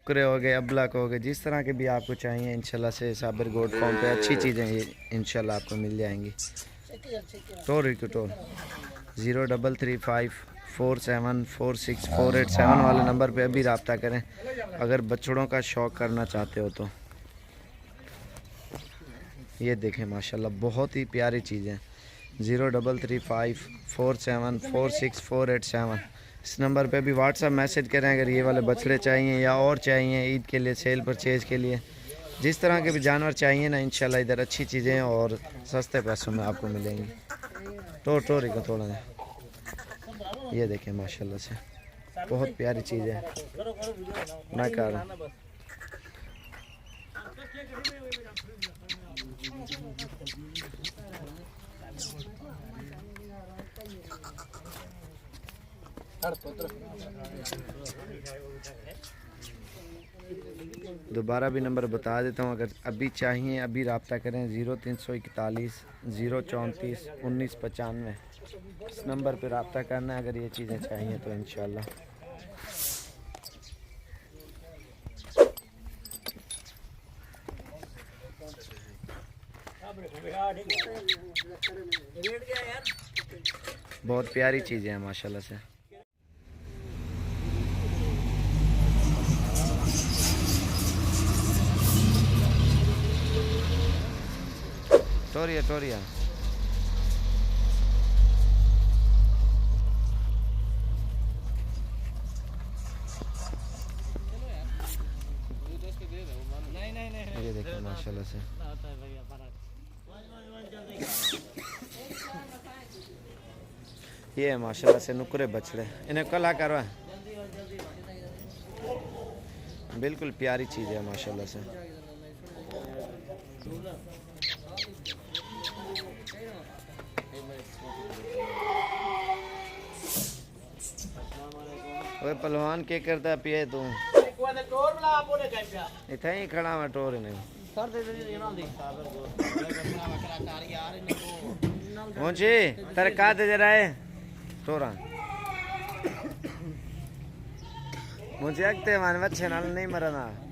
कुकरे हो गए, अबलक हो गए, जिस तरह के भी आपको चाहिए इंशाल्लाह से साबिर गोट फॉर्म पे अच्छी चीज़ें ये इंशाल्लाह आपको मिल जाएंगी। टोर 0335474648 वाले नंबर पे अभी रब्ता करें अगर बछड़ों का शौक़ करना चाहते हो तो। ये देखें माशाल्लाह बहुत ही प्यारी चीज़ें। 0335474648 इस नंबर पे भी व्हाट्सअप मैसेज करें अगर ये वाले बछड़े चाहिए या और चाहिए ईद के लिए सेल परचेज़ के लिए। जिस तरह के भी जानवर चाहिए ना इंशाल्लाह इधर अच्छी चीज़ें और सस्ते पैसों में आपको मिलेंगी। टोरी को थोड़ा है। ये देखें माशाल्लाह से बहुत प्यारी चीज़ है। मैं कह रहा हूँ दोबारा भी नंबर बता देता हूँ अगर अभी चाहिए अभी रब्ता करें 0341 034 1995 इस नंबर पर रब्ता करना है अगर ये चीज़ें चाहिए तो इंशाल्लाह। बहुत प्यारी चीज़ें हैं माशाल्लाह से। टोरिया ये देखिए माशाल्लाह से ये है माशाल्लाह से नुकरे बछड़े इन्हें कला करवा बिल्कुल प्यारी चीज़ है माशाल्लाह से। ओए पहलवान के करता पिए तू इतना ही खड़ा हुआ टोर ने पहुंचे तरका दे जरा है टोरा मुझे अगते मान बच्चे नाल नहीं मरना।